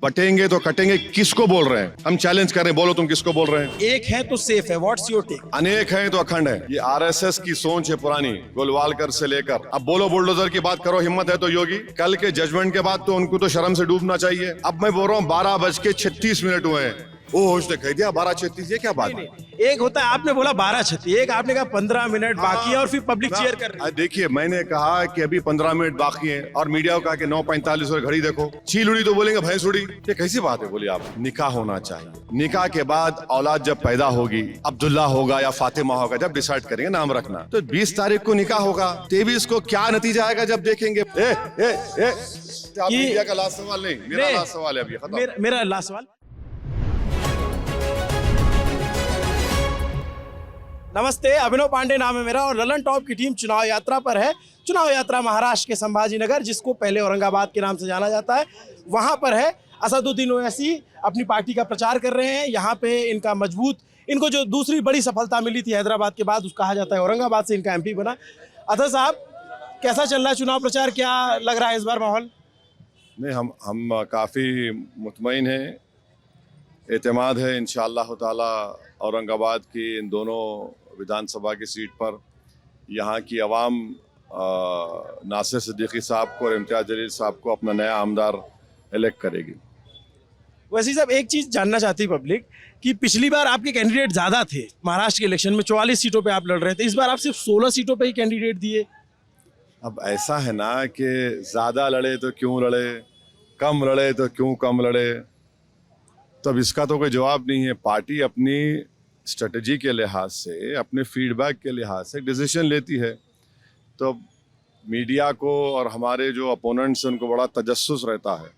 बटेंगे तो कटेंगे किसको बोल रहे हैं? हम चैलेंज कर रहे हैं, बोलो तुम किसको बोल रहे हैं? एक है तो सेफ है, व्हाट्स योर टेक? अनेक हैं तो अखंड है। ये आरएसएस की सोच है पुरानी, गोलवालकर से लेकर। अब बोलो बुलडोजर की बात करो, हिम्मत है तो योगी। कल के जजमेंट के बाद तो उनको तो शर्म से डूबना चाहिए। अब मैं बोल रहा हूँ 12:36 हुए हैं। ओ उसने कह दिया 12:36, ये क्या बात है? एक होता है, आपने बोला 12:36, एक आपने कहा 15 मिनट बाकी है और फिर पब्लिक चेयर कर रही है। देखिए मैंने कहा कि अभी 15 मिनट बाकी है और मीडिया को कहा कि 9:45 और घड़ी देखो। चील उड़ी तो बोलेंगे भैंस उड़ी। ये कैसी बात है? बोलिए आप। निकाह होना चाहिए, निकाह के बाद औलाद जब पैदा होगी, अब्दुल्ला होगा या फातिमा होगा, जब डिसाइड करेंगे नाम रखना, तो 20 तारीख को निकाह होगा। 23 को क्या नतीजा आएगा जब देखेंगे। मीडिया का लास्ट सवाल नहीं, मेरा लास्ट सवाल है अभी। मेरा लास्ट सवाल। नमस्ते, अभिनव पांडे नाम है मेरा और ललन टॉप की टीम चुनाव यात्रा पर है। चुनाव यात्रा महाराष्ट्र के संभाजीनगर, जिसको पहले औरंगाबाद के नाम से जाना जाता है, वहां पर है। असदुद्दीन ओवैसी अपनी पार्टी का प्रचार कर रहे हैं। यहाँ पे इनको जो दूसरी बड़ी सफलता मिली थी हैदराबाद के बाद, उसका कहा जाता है औरंगाबाद से इनका एमपी बना। अतः साहब, कैसा चल रहा है चुनाव प्रचार? क्या लग रहा है इस बार माहौल? नहीं, हम काफ़ी मुतमईन हैं, एतमाद है इंशाअल्लाह ताला। औरंगाबाद की इन दोनों विधानसभा की सीट पर यहाँ की आवाम नासिर सिद्दीकी साहब को और इम्तियाज़ जलील साहब को अपना नया आमदार इलेक्ट करेगी। वैसे साहब, एक चीज़ जानना चाहती है पब्लिक कि पिछली बार आपके कैंडिडेट ज़्यादा थे। महाराष्ट्र के इलेक्शन में 44 सीटों पे आप लड़ रहे थे, इस बार आप सिर्फ 16 सीटों पे ही कैंडिडेट दिए। अब ऐसा है ना कि ज़्यादा लड़े तो क्यों लड़े, कम लड़े तो क्यों कम लड़े, तो अब इसका तो कोई जवाब नहीं है। पार्टी अपनी स्ट्रेटजी के लिहाज से, अपने फीडबैक के लिहाज से डिसीजन लेती है। तो मीडिया को और हमारे जो अपोनेंट्स हैं उनको बड़ा तजस्सुस रहता है,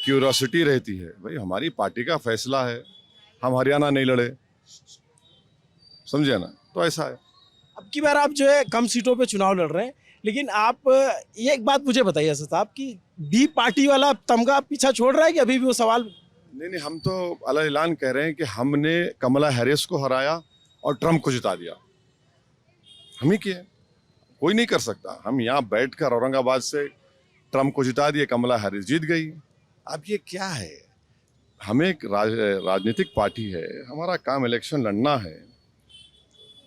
क्यूरोसिटी रहती है। भाई हमारी पार्टी का फैसला है, हम हरियाणा नहीं लड़े, समझे ना? तो ऐसा है। अब की बार आप जो है कम सीटों पे चुनाव लड़ रहे हैं, लेकिन आप ये एक बात मुझे बताइए असद साहब कि बी पार्टी वाला तमगा पीछा छोड़ रहा है कि अभी भी वो सवाल? नहीं, हम तो अला ऐलान कह रहे हैं कि हमने कमला हैरिस को हराया और ट्रम्प को जिता दिया। हम ही किए, कोई नहीं कर सकता। हम यहाँ बैठकर औरंगाबाद से ट्रम्प को जिता दिए, कमला हैरिस जीत गई। अब ये क्या है? हमें एक राजनीतिक पार्टी है, हमारा काम इलेक्शन लड़ना है।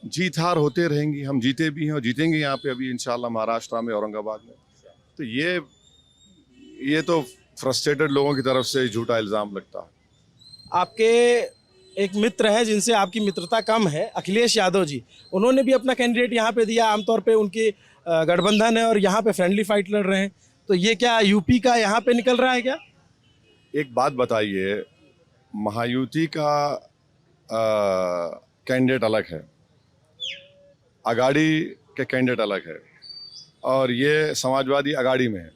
जीत हार होते रहेंगी, हम जीते भी हैं और जीतेंगे यहाँ पे अभी इंशाल्लाह महाराष्ट्र में, औरंगाबाद में। तो ये तो फ्रस्ट्रेटेड लोगों की तरफ से झूठा इल्ज़ाम लगता है। आपके एक मित्र हैं जिनसे आपकी मित्रता कम है, अखिलेश यादव जी, उन्होंने भी अपना कैंडिडेट यहाँ पे दिया। आमतौर पे उनके गठबंधन है और यहाँ पे फ्रेंडली फाइट लड़ रहे हैं, तो ये क्या यूपी का यहाँ पे निकल रहा है क्या? एक बात बताइए, महायुति का कैंडिडेट अलग है, अगाड़ी के कैंडिडेट अलग है, और ये समाजवादी अगाड़ी में है।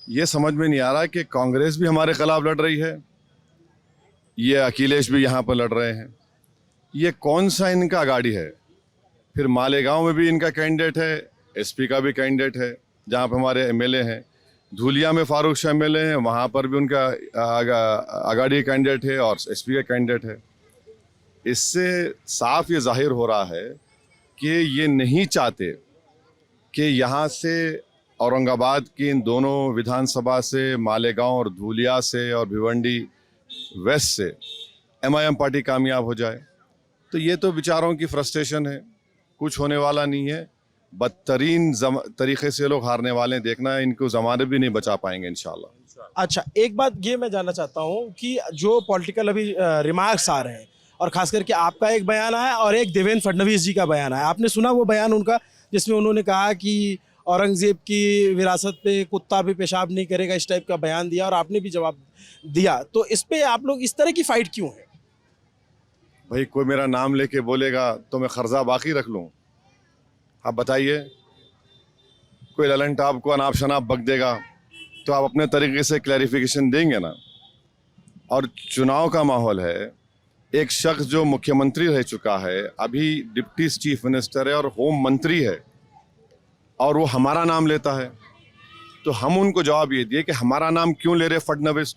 ये समझ में नहीं आ रहा कि कांग्रेस भी हमारे खिलाफ लड़ रही है, ये अखिलेश भी यहाँ पर लड़ रहे हैं। ये कौन सा इनका अगाड़ी है? फिर मालेगांव में भी इनका कैंडिडेट है, एसपी का भी कैंडिडेट है, जहाँ पर हमारे एमएलए हैं। धूलिया में फारूक शाह एमएलए हैं, वहाँ पर भी उनका अगाड़ी कैंडिडेट है और एसपी का कैंडिडेट है। इससे साफ ये जाहिर हो रहा है कि ये नहीं चाहते कि यहाँ से औरंगाबाद की इन दोनों विधानसभा से, मालेगांव और धूलिया से और भिवंडी वेस्ट से एमआईएम पार्टी कामयाब हो जाए। तो ये तो विचारों की फ्रस्ट्रेशन है, कुछ होने वाला नहीं है। बदतरीन तरीके से लोग हारने वाले हैं, देखना है, इनको ज़मानत भी नहीं बचा पाएंगे इंशाल्लाह। अच्छा, एक बात ये मैं जानना चाहता हूँ कि जो पॉलिटिकल अभी रिमार्क्स आ रहे हैं, और खास करके आपका एक बयान आया और एक देवेंद्र फडणवीस जी का बयान आया, आपने सुना वो बयान उनका, जिसमें उन्होंने कहा कि औरंगजेब की विरासत पे कुत्ता भी पेशाब नहीं करेगा, इस टाइप का बयान दिया और आपने भी जवाब दिया। तो इस पे आप लोग इस तरह की फाइट क्यों है? भाई कोई मेरा नाम लेके बोलेगा तो मैं कर्जा बाकी रख लूँ? आप बताइए, कोई ललन टॉप को अनाप शनाप बक देगा तो आप अपने तरीके से क्लैरिफिकेशन देंगे ना। और चुनाव का माहौल है, एक शख्स जो मुख्यमंत्री रह चुका है, अभी डिप्टी चीफ मिनिस्टर है और होम मंत्री है, और वो हमारा नाम लेता है, तो हम उनको जवाब ये दिए कि हमारा नाम क्यों ले रहे फडणवीस?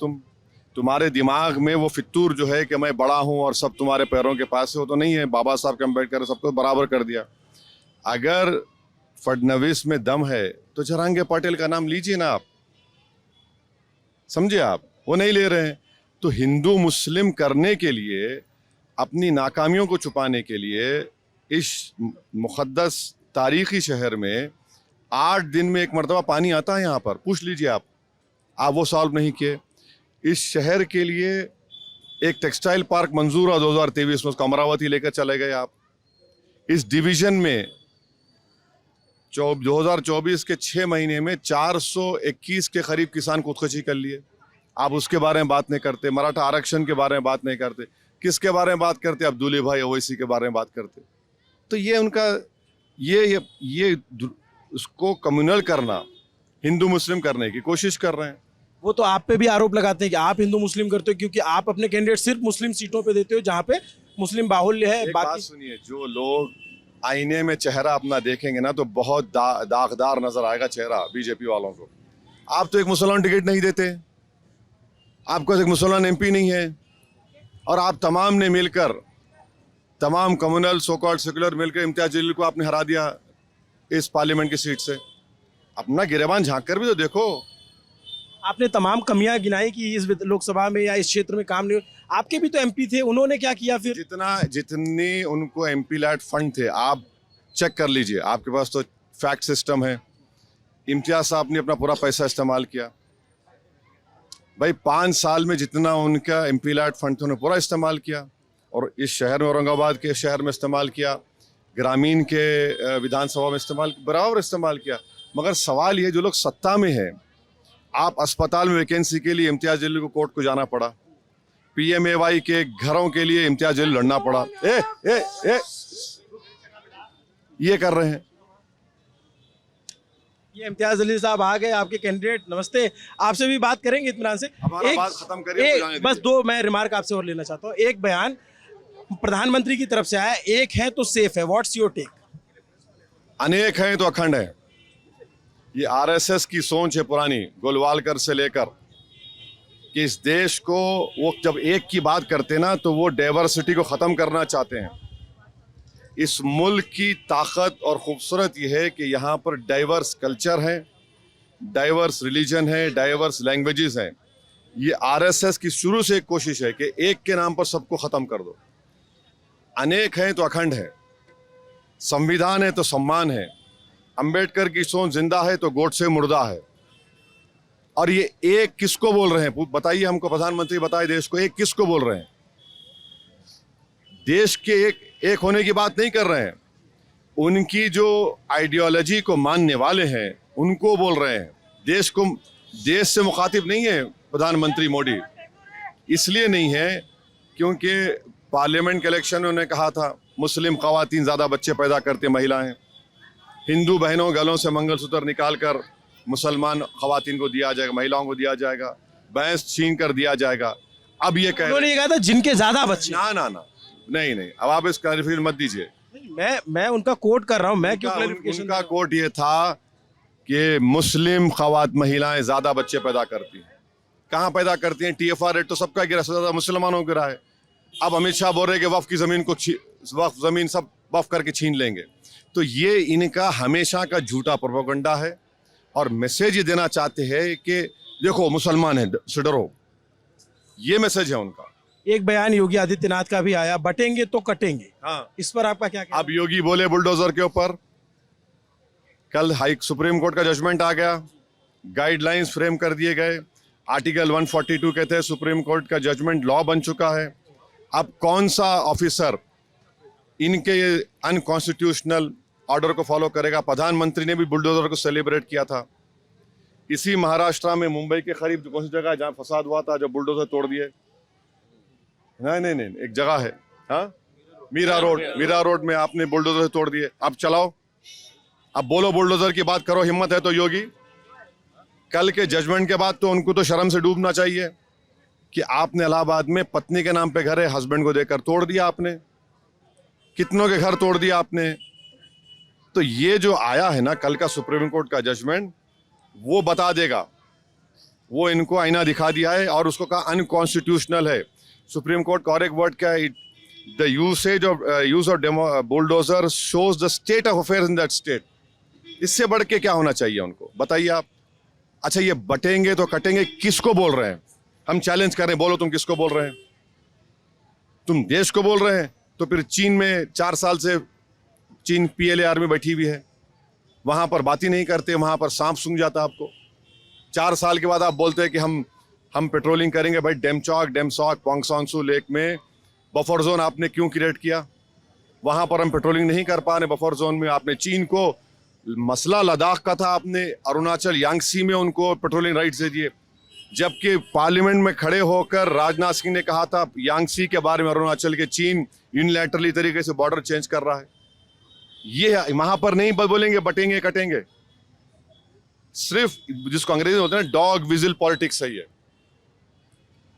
तुम्हारे दिमाग में वो फितूर जो है कि मैं बड़ा हूँ और सब तुम्हारे पैरों के पास है, वो तो नहीं है। बाबा साहब के अम्बेडकर सबको बराबर कर दिया। अगर फडणवीस में दम है तो जरांगे पटेल का नाम लीजिए ना आप। समझे आप, वो नहीं ले रहे हैं। तो हिंदू मुस्लिम करने के लिए, अपनी नाकामियों को छुपाने के लिए, इस मुक़द्दस तारीख़ी शहर में 8 दिन में एक मरतबा पानी आता है यहाँ पर, पूछ लीजिए आप वो सॉल्व नहीं किए। इस शहर के लिए एक टेक्सटाइल पार्क मंजूर हुआ 2023 में, उसको अमरावती लेकर चले गए आप। इस डिवीज़न में 2024 के 6 महीने में 421 के करीब किसान खुदकुशी कर लिए। आप उसके बारे में बात नहीं करते, मराठा आरक्षण के बारे में बात नहीं करते, किसके बारे में बात करते? अब्दुल्ली भाई ओवैसी के बारे में बात करते। तो ये उनका ये उसको कम्युनल करना, हिंदू मुस्लिम करने की कोशिश कर रहे हैं। वो तो आप पे भी आरोप लगाते हैं कि आप हिंदू मुस्लिम करते हो, क्योंकि आप अपने कैंडिडेट सिर्फ मुस्लिम सीटों पे देते हो जहाँ पे मुस्लिम बाहुल्य है। एक बात सुनिए, जो लोग आईने में चेहरा अपना देखेंगे ना, तो बहुत दागदार नजर आएगा चेहरा बीजेपी वालों को। आप तो एक मुसलमान टिकट नहीं देते, आपको एक मुसलमान एमपी नहीं है, और आप तमाम ने मिलकर, तमाम कम्युनल सो कॉल्ड सेकुलर मिलकर इम्तियाज जलील को आपने हरा दिया इस पार्लियामेंट की सीट से। अपना गिरेबान झांक कर भी तो देखो। आपने तमाम कमियां गिनाई कि इस लोकसभा में या इस क्षेत्र में काम नहीं। आपके भी तो एमपी थे, उन्होंने क्या किया फिर? जितनी उनको एमपी लैट फंड थे, आप चेक कर लीजिए, आपके पास तो फैक्ट सिस्टम है। इम्तियाज साहब ने अपना पूरा पैसा इस्तेमाल किया भाई। 5 साल में जितना उनका एमपी लैट फंड था उन्होंने पूरा इस्तेमाल किया, और इस शहर में, औरंगाबाद के शहर में इस्तेमाल किया, ग्रामीण के विधानसभा में इस्तेमाल, बराबर इस्तेमाल किया। मगर सवाल ये, जो लोग सत्ता में है, आप अस्पताल में वैकेंसी के लिए इम्तियाज जलील को कोर्ट को जाना पड़ा, पीएमएवाई के घरों के लिए इम्तियाज जलील लड़ना पड़ा। ये कर रहे हैं। ये इम्तियाज जलील साहब आ गए, आपके कैंडिडेट। नमस्ते, आपसे भी बात करेंगे इत्मीनान से। बात खत्म करिए, बस 2 मैं रिमार्क आपसे और लेना चाहता हूँ। एक बयान प्रधानमंत्री की तरफ से आया, एक है तो सेफ है, व्हाट्स योर टेक? अनेक हैं तो अखंड है। ये आरएसएस की सोच है पुरानी, गोलवालकर से लेकर, कि इस देश को, वो जब एक की बात करते ना, तो वो डाइवर्सिटी को ख़त्म करना चाहते हैं। इस मुल्क की ताकत और ख़ूबसूरत ये है कि यहाँ पर डाइवर्स कल्चर है, डाइवर्स रिलीजन है, डाइवर्स लैंग्वेजेस हैं। ये आरएसएस की शुरू से एक कोशिश है कि एक के नाम पर सबको ख़त्म कर दो। अनेक हैं तो अखंड है, संविधान है तो सम्मान है, अंबेडकर की सोच जिंदा है तो गोडसे मुर्दा है। और ये एक किसको बोल रहे हैं? बताइए हमको, प्रधानमंत्री बताए देश को, एक किसको बोल रहे हैं? देश के एक होने की बात नहीं कर रहे हैं, उनकी जो आइडियोलॉजी को मानने वाले हैं उनको बोल रहे हैं। देश से मुखातिब नहीं है प्रधानमंत्री मोदी। इसलिए नहीं है क्योंकि पार्लियामेंट के इलेक्शन में उन्होंने कहा था मुस्लिम खवातीन ज़्यादा बच्चे पैदा करते महिलाएं, हिंदू बहनों गलों से मंगलसूत्र निकाल कर मुसलमान खवातीन को दिया जाएगा, महिलाओं को दिया जाएगा, भैंस छीन कर दिया जाएगा। अब ये उन्होंने कहा था जिनके ज्यादा बच्चे। ना, नहीं, अब आप इस क्लैरिफिकेशन मत दीजिए। मैं उनका कोट कर रहा हूं। मैं क्यों क्लैरिफिकेशन? उनका कोट ये था कि मुस्लिम महिलाएं ज्यादा बच्चे पैदा करती हैं। कहाँ पैदा करती हैं? TFR रेट तो सबका गिरा, ज्यादा मुसलमानों को गिरा है। अब अमित शाह बोल रहे कि वक्फ की जमीन को वक्फ जमीन सब वक्फ करके छीन लेंगे। तो ये इनका हमेशा का झूठा प्रोपेगेंडा है, और मैसेज ये देना चाहते हैं कि देखो मुसलमान है से डरो। ये मैसेज है उनका। एक बयान योगी आदित्यनाथ का भी आया, बटेंगे तो कटेंगे। हाँ, इस पर आपका क्या कहना? अब योगी बोले बुलडोजर के ऊपर। कल सुप्रीम कोर्ट का जजमेंट आ गया, गाइडलाइंस फ्रेम कर दिए गए, आर्टिकल 142 के तहत सुप्रीम कोर्ट का जजमेंट लॉ बन चुका है। अब कौन सा ऑफिसर इनके अनकॉन्स्टिट्यूशनल ऑर्डर को फॉलो करेगा? प्रधानमंत्री ने भी बुलडोजर को सेलिब्रेट किया था। इसी महाराष्ट्र में मुंबई के करीब कौन सी जगह है जहाँ फसाद हुआ था, जो बुलडोजर तोड़ दिए? नहीं, एक जगह है, हाँ, मीरा रोड में आपने बुलडोजर तोड़ दिए। अब चलाओ, अब बोलो बुलडोजर की बात करो, हिम्मत है तो योगी। कल के जजमेंट के बाद तो उनको तो शर्म से डूबना चाहिए कि आपने इलाहाबाद में पत्नी के नाम पे घर है, हस्बैंड को देकर तोड़ दिया आपने, कितनों के घर तोड़ दिया आपने। तो ये जो आया है ना कल का सुप्रीम कोर्ट का जजमेंट, वो बता देगा, वो इनको आईना दिखा दिया है, और उसको कहा अनकॉन्स्टिट्यूशनल है। सुप्रीम कोर्ट का और एक वर्ड क्या है? The use of bulldozer shows the state of affairs in that state. इससे बढ़ के क्या होना चाहिए उनको? बताइए आप। अच्छा ये बटेंगे तो कटेंगे किसको बोल रहे हैं? हम चैलेंज कर रहे हैं, बोलो तुम किसको बोल रहे हैं? तुम देश को बोल रहे हैं? तो फिर चीन में 4 साल से चीन PLA आर्मी बैठी हुई है, वहां पर बात ही नहीं करते, वहां पर सांप सूंघ जाता आपको। 4 साल के बाद आप बोलते हैं कि हम पेट्रोलिंग करेंगे। भाई डेमचौक, डेमसॉक, पोंगसोंगसू लेक में बफर जोन आपने क्यों क्रिएट किया? वहां पर हम पेट्रोलिंग नहीं कर पा रहे बफर जोन में। आपने चीन को मसला लद्दाख का था, आपने अरुणाचल यांगसी में उनको पेट्रोलिंग राइट्स दे दिए, जबकि पार्लियामेंट में खड़े होकर राजनाथ सिंह ने कहा था यांगसी के बारे में अरुणाचल के चीन यूनिलैटरली तरीके से बॉर्डर चेंज कर रहा है। ये वहां पर नहीं बोलेंगे बटेंगे कटेंगे, सिर्फ जिसको अंग्रेजी में होता है डॉग विजिल पॉलिटिक्स है ये।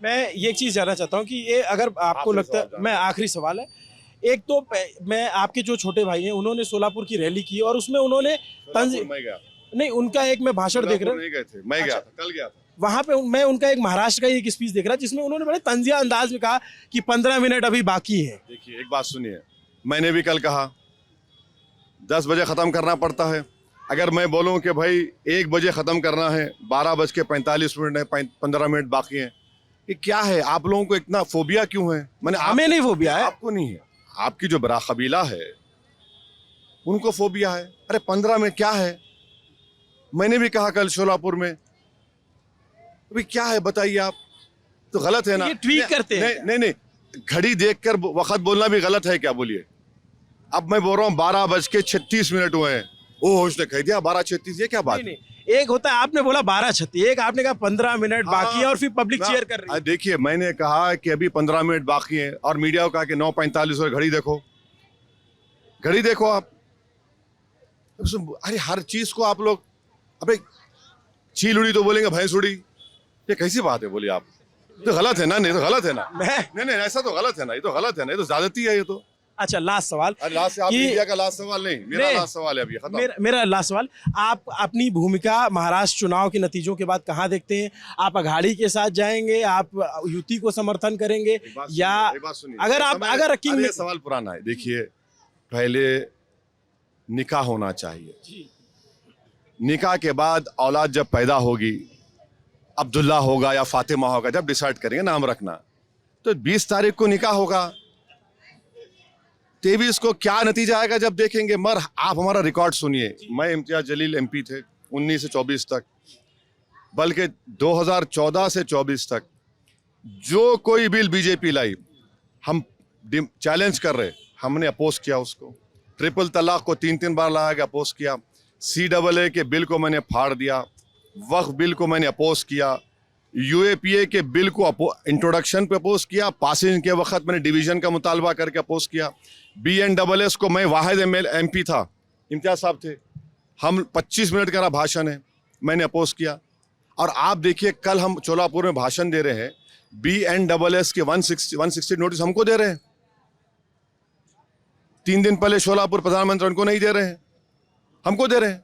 मैं ये एक चीज़ जानना चाहता हूँ कि ये अगर आपको लगता है, मैं आखिरी सवाल है, एक तो मैं आपके जो छोटे भाई हैं उन्होंने सोलापुर की रैली की और उसमें उन्होंने मैं गया नहीं, उनका एक मैं भाषण देख रहा हूँ, नहीं गए थे, मैं गया था, कल गया था वहां पे मैं उनका एक महाराष्ट्र का एक स्पीच देख रहा जिसमें उन्होंने बड़े तंजिया अंदाज में कहा कि 15 मिनट अभी बाकी है। देखिए एक बात सुनिए, मैंने भी कल कहा 10 बजे ख़त्म करना पड़ता है। अगर मैं बोलूं कि भाई 1 बजे ख़त्म करना है, 12:45 है, 15 मिनट बाकी हैं, ये क्या है? आप लोगों को इतना फोबिया क्यों है? हमें नहीं फोबिया है, आपको नहीं है, आपकी जो बड़ा कबीला है उनको फोबिया है। अरे 15 में क्या है? मैंने भी कहा कल शोलापुर में, अभी क्या है बताइए आप? तो गलत है ना? ये ट्वीट करते हैं। नहीं, घड़ी देखकर वक्त बोलना भी गलत है क्या? बोलिए। अब मैं बोल रहा हूँ 12:36 हुए हैं, ओ उसने कह दिया 12:36, ये क्या बात है? एक होता है आपने बोला 12:36, एक आपने कहा 15 मिनट बाकी है और फिर पब्लिक चीयर कर रही है। देखिए मैंने कहा कि अभी 15 मिनट बाकी है और मीडिया को कहा कि 9:45 हो, घड़ी देखो, घड़ी देखो आप। अरे हर चीज को आप लोग, अबे चील उड़ी तो बोलेंगे भैंस उड़ी, ये कैसी बात है? बोलिए आप, तो गलत है ना? नहीं तो गलत है ना? नहीं ऐसा तो गलत है ना, ये तो गलत है ना, ये तो ज्यादती है ये तो। अच्छा लास्ट सवाल, लास्ट आप मीडिया का लास्ट सवाल नहीं, मेरा लास्ट सवाल है अभी खत्म। मेरा लास्ट सवाल, आप अपनी भूमिका महाराष्ट्र चुनाव के नतीजों के बाद कहाँ देखते हैं? आप अघाड़ी के साथ जाएंगे, आप युति को समर्थन करेंगे, या अगर आप किंग में सवाल पुराना है। देखिए पहले निकाह होना चाहिए, निकाह के बाद औलाद जब पैदा होगी, अब्दुल्ला होगा या फातिमा होगा, जब डिसाइड करेंगे नाम रखना, तो 20 तारीख को निकाह होगा। 23 को क्या नतीजा आएगा जब देखेंगे। मगर आप हमारा रिकॉर्ड सुनिए, मैं इम्तियाज जलील MP थे 19 से 24 तक, बल्कि 2014 से 24 तक जो कोई बिल बीजेपी लाई हम चैलेंज कर रहे, हमने अपोज किया उसको। ट्रिपल तलाक को 3 बार लाया गया, अपोज किया। CAA के बिल को मैंने फाड़ दिया, वक्फ बिल को मैंने अपोज किया, UAPA के बिल को इंट्रोडक्शन पे अपोज किया, पासिंग के वक्त मैंने डिवीजन का मुतालबा करके अपोज किया। BNSS को मैं वाहिद MP था, इम्तियाज साहब थे, हम 25 मिनट का भाषण है, मैंने अपोज किया। और आप देखिए कल हम चोलापुर में भाषण दे रहे हैं, BNSS के 160 नोटिस हमको दे रहे हैं। 3 दिन पहले शोलापुर प्रधानमंत्री उनको नहीं दे रहे हैं, हमको दे रहे हैं।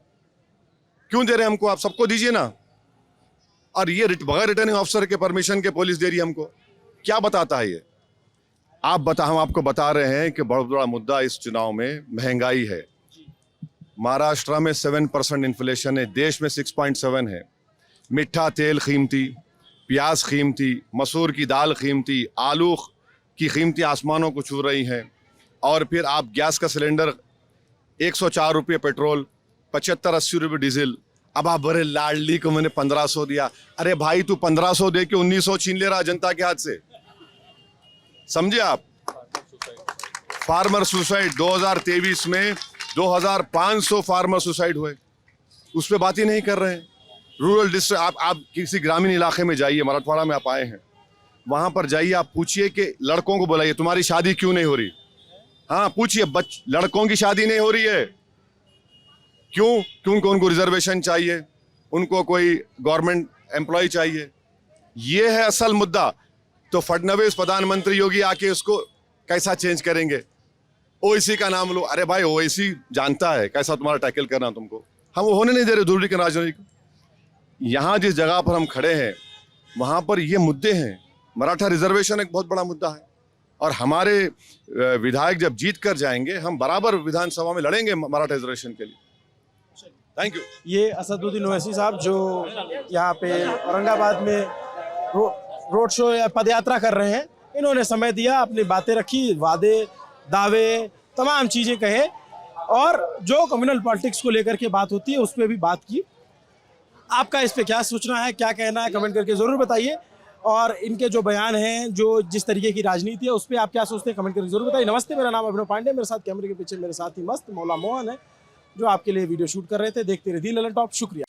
क्यों दे रहे हैं हमको? आप सबको दीजिए ना। और ये बगैर रिटर्निंग ऑफिसर के परमिशन के पुलिस दे रही है हमको, क्या बताता है ये? हम आपको बता रहे हैं कि बहुत बड़ा मुद्दा इस चुनाव में महंगाई है। महाराष्ट्र में 7% इन्फ्लेशन है, देश में 6.7 है। मीठा तेल कीमती, प्याज कीमती, मसूर की दाल कीमती, आलू की कीमती आसमानों को छू रही हैं। और फिर आप गैस का सिलेंडर 104 रुपये पेट्रोल, 75-80 रुपये डीजल। अब आप बड़े लाडली को मैंने 1500 दिया। अरे भाई तू 1500 दे के 1900 छीन ले रहा जनता के हाथ से, समझे आप? फार्मर सुसाइड 2023 में 2500 फार्मर सुसाइड हुए, उस पर बात ही नहीं कर रहे हैं। रूरल डिस्ट्रिक्ट, आप किसी ग्रामीण इलाके में जाइए, मराठवाड़ा में आप आए हैं, वहां पर जाइए, आप पूछिए कि लड़कों को बुलाइए तुम्हारी शादी क्यों नहीं हो रही। हाँ पूछिए, लड़कों की शादी नहीं हो रही है क्यों? क्योंकि उनको रिजर्वेशन चाहिए, उनको कोई गवर्नमेंट एम्प्लॉय चाहिए। ये है असल मुद्दा। तो फडणवीस प्रधानमंत्री योगी आके उसको कैसा चेंज करेंगे? ओवैसी का नाम लो। अरे भाई ओवैसी जानता है कैसा तुम्हारा टैकल करना तुमको, हम वो होने नहीं दे रहे दूरी के राजनीति। यहाँ जिस जगह पर हम खड़े हैं वहाँ पर ये मुद्दे हैं। मराठा रिजर्वेशन एक बहुत बड़ा मुद्दा है और हमारे विधायक जब जीत कर जाएंगे हम बराबर विधानसभा में लड़ेंगे मराठा रिजर्वेशन के लिए। Thank you. ये असदुद्दीन ओवैसी साहब जो यहाँ पे औरंगाबाद में रोड शो या पदयात्रा कर रहे हैं, इन्होंने समय दिया, अपनी बातें रखी, वादे दावे तमाम चीज़ें कहे और जो कम्युनल पॉलिटिक्स को लेकर के बात होती है उस पर भी बात की। आपका इस पे क्या सोचना है, क्या कहना है, कमेंट करके ज़रूर बताइए। और इनके जो बयान हैं, जो जिस तरीके की राजनीति है उस पर आप क्या सोचते हैं, कमेंट करके ज़रूर बताइए। नमस्ते, मेरा नाम अभिनव पांडे, मेरे साथ कैमरे के पीछे मेरे साथ ही मस्त मौला मोहन है जो आपके लिए वीडियो शूट कर रहे थे। देखते रहिए दी ललन टॉप। शुक्रिया।